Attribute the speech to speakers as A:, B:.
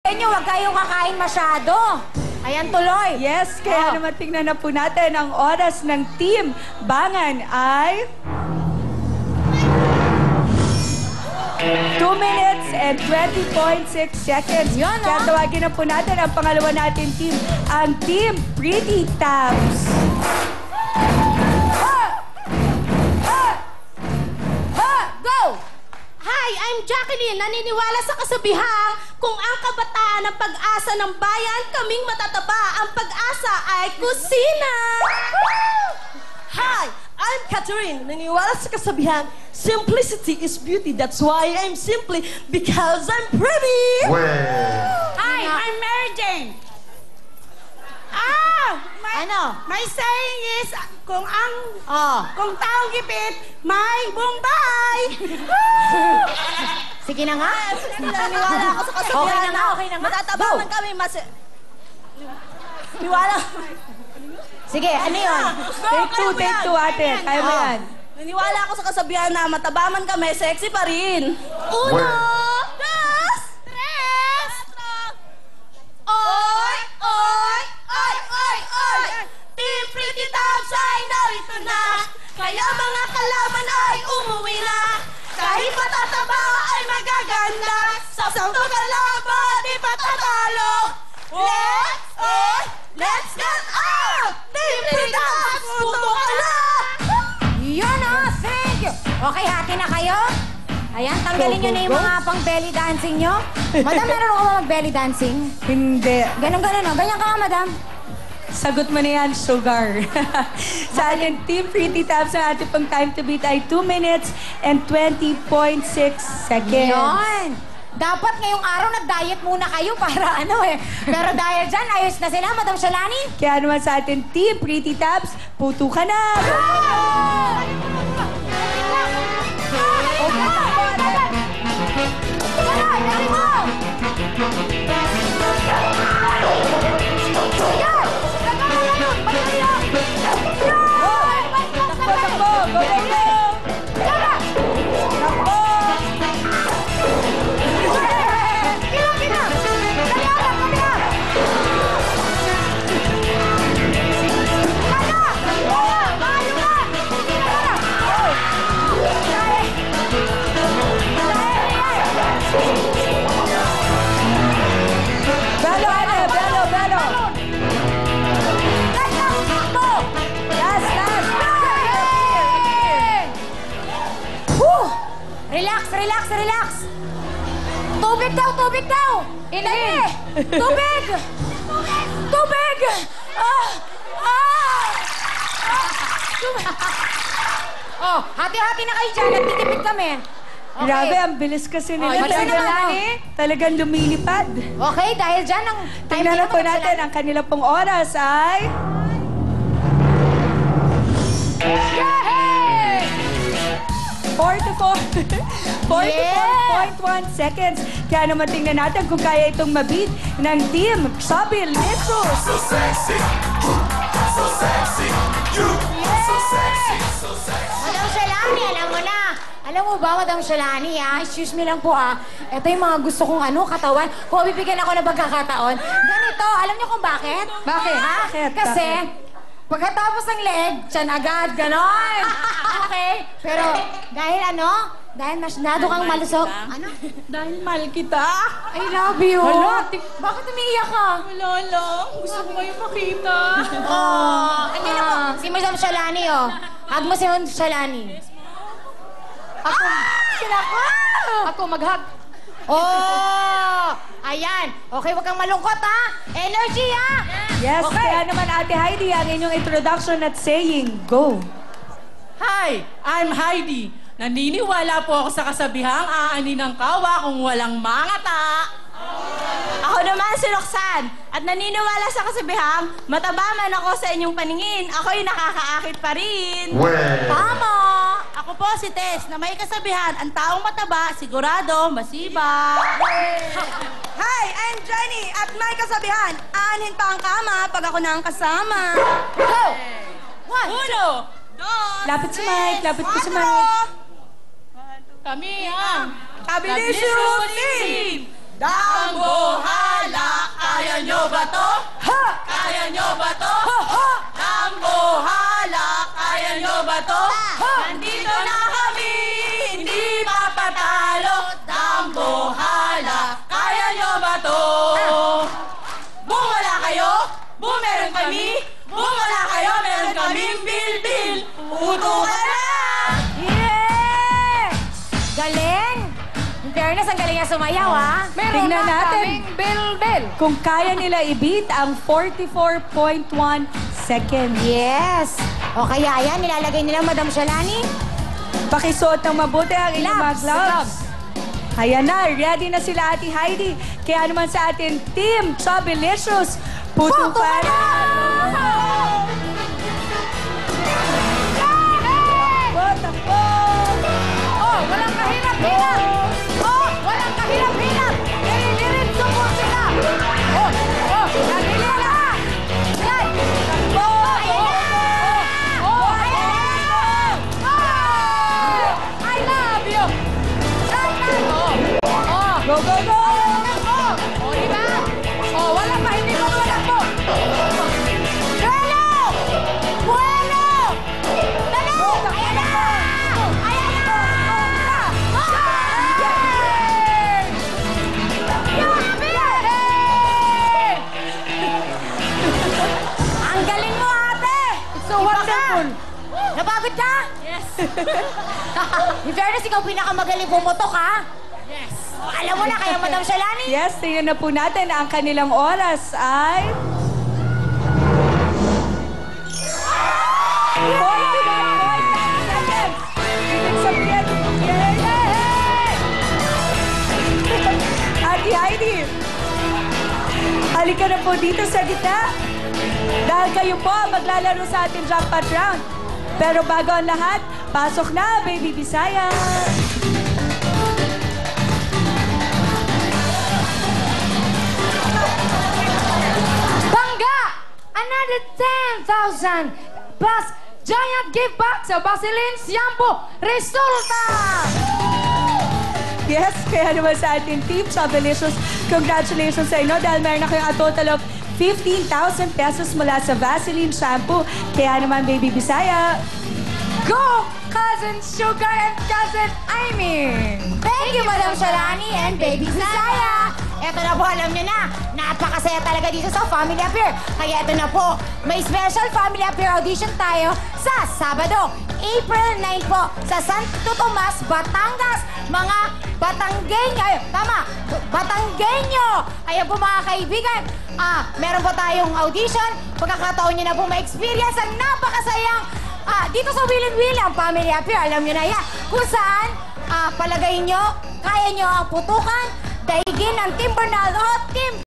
A: Inyo, huwag kayong kakain masyado. Ayan, tuloy.
B: Yes, kaya naman tingnan na po natin ang oras ng Team Bangan ay 2 minutes and 20.6 seconds.
A: Yan,
B: Kaya tawagin na po natin ang pangalawa natin team, ang Team Pretty Tabs.
A: Go!
C: Hi, I'm Jacqueline. Naniniwala sa kasabihang kung ang kabataan ang pag-asa ng bayan, kaming matataba. Ang pag-asa ay kusina.
D: Hi, I'm Catherine. Naniniwala sa kasabihang simplicity is beauty. That's why I'm simply because I'm pretty.
E: Hi, I'm Mary Jane. My saying is, kung taong gipit, may bumbay.
A: Sige na nga.
D: Naniniwala ako sa kasabihan
A: Okay na nga, okay na nga.
D: matatabangan
A: Go.
D: kami Niwala.
A: Sige, ano yun?
B: Take two ate. Kaya mo yan.
D: Naniniwala ako sa kasabihan na matabaman kami, sexy pa rin.
C: Uno, dos, tres. Oy, oy, oy, oy, oy. Team Pretty Tabs ay narito na. Kaya mga kalaban ay umuwi na. Kahit matataba ay magaganda. Sa puntong kalaban, di patatalo. Let's get out! Team Pretty Tabs, puto ka na!
A: Yun thank you. Okay, hati na kayo? Ayan, tanggalin nyo na yung mga pang belly dancing nyo. Madam, meron ako mag belly dancing?
B: Hindi.
A: Ganun, no? Ganyan ka nga, madam.
B: Sagot mo na yan, sugar. Sa ating Team Pretty Tabs, ang ating pang time to beat ay 2 minutes and 20.6 seconds.
A: Yun. Dapat ngayong araw nag-diet muna kayo para Pero dahil dyan, ayos na sila, Madam Shalani.
B: Kaya naman sa ating Team Pretty Tabs, puto ka na!
A: Relax. Tubig daw. Inhale. Tubig. Hati-hati na kayo dyan. Nagtitipid kami. Okay.
B: Grabe, ang bilis kasi nila.
A: Madam Shalani.
B: Talagang lumilipad.
A: Okay, dahil dyan ang time
B: Tingnan na po natin, ang kanila pong oras ay... 44.1 seconds. Kaya naman tingnan natin kung kaya itong mabit ng Team Sabi Lexus.
F: So sexy, so sexy, you so sexy, so sexy.
A: Madam Shalani, alam mo na. Alam mo ba, Madam Shalani, excuse me lang po, ito yung mga gusto kong katawan. Kung bibigyan ako ng pagkakataon. Ganito, alam niyo kung bakit?
B: Bakit?
A: Kasi, pagkatapos ng leeg, tiyan agad, ganon. Okay? Pero, dahil dahil masyado kang malusog.
D: Dahil mahal kita.
A: I love you. Bakit umiiyak ka?
D: Wala. Gusto ko kayo makita.
A: Hindi na po. Si Madam Shalani, Hug mo si Madam Shalani.
B: Ako mag-hug.
A: Ayan. Okay, huwag kang malungkot, Energy,
B: Yes,
A: Okay.
B: kaya naman Ate Heidi, ang inyong introduction at saying, go.
G: Hi, I'm Heidi. Naniniwala po ako sa kasabihang aani ng kawa kung walang mangata.
D: Ako naman si Roxanne. At naniniwala sa kasabihang, mataba man ako sa inyong paningin, ako'y nakakaakit pa rin.
A: Tama.
D: Ako po si Tess, na may kasabihan, ang taong mataba, sigurado, masibak. Hi, I'm Jenny, at may kasabihan, aanhin pa ang kama pag ako na ang kasama.
A: Go! 1,
D: 1, 2,
B: Lapit si Mike, lapit ko si Mike.
G: Kami ang
D: Kabilis Team! Dambuhan
C: nyo ba to?
B: Ha!
C: Kaya nyo ba to?
B: Ha! Ha!
C: Dambuhala, kaya nyo ba to?
B: Ha!
C: Nandito na kami, hindi papatalo. Dambuhala, kaya nyo ba to? Kung wala kayo, meron kami. Kung wala kayo, meron kaming bilbil. Uto ka na!
A: Yeah! Galing! In fairness, ang galing niya sumayaw, ha?
B: Tingnan natin kung kaya nila i-beat ang 44.1 seconds.
A: Yes! O kaya yan, nilalagay nila, Madam Shalani.
B: Pakisuot ng mabuti ang inyong mga gloves. Ayan na, ready na sila Ate Heidi. Kaya naman sa ating team, Chubbilicious, putukan na! Takbo!
A: Oh, walang kahirap-hirap! Oh, walang kahirap-hirap! Diretso po sila! Oh, nagili na! Yan!
B: Takbo!
A: Oh, ayan na! Oh! I love you! Satan! Oh!
B: Go, go, go!
A: Oh, diba? Oh, walang pa, hindi walang po! Buelo! Buelo! Dali! Ayan na! Ayan na! Yay! Ang galing mo, ate! It's so wonderful! Napagod ka?
C: Yes.
A: In fairness, ikaw pinakamagaling pumutok, ha?
C: Yes.
A: Alam mo na, kaya Madam Shalani?
B: Yes, tingnan na po natin ang kanilang oras ay... 41.9 seconds! Ibig sabihin, yay! Ate Heidi, halika na po dito sa gitna. Dahil kayo po ang maglalaro sa ating jackpot round. Pero bago ang lahat, pasok na, Baby Bisaya!
A: Bangga! Another 10,000 plus giant gift box sa Vaseline Shampoo. Resulta!
B: Yes, kaya naman sa ating team, Chubbilicious, congratulations sa inyo dahil meron na kayong a total of 15,000 pesos mula sa Vaseline Shampoo. Kaya naman, Baby Bisaya,
A: Go, Cousin Sugar and Cousin Amy! Thank you, Madam Shalani and Baby Bisaya! Eto na po, alam niyo na, napakasaya talaga dito sa Family Affair. Kaya eto na po, may special Family Affair audition tayo sa Sabado, April 9 po, sa Santo Tomas, Batangas. Mga Batanggenyo, Batanggenyo! Ayan po mga kaibigan, meron po tayong audition. Pagkakataon niyo na po ma-experience ang napakasayang dito sa Willing ang Family Affair. Alam niyo na yan, kung saan palagay niyo, kaya niyo ang putukan, daigin ng Team Bernal o Team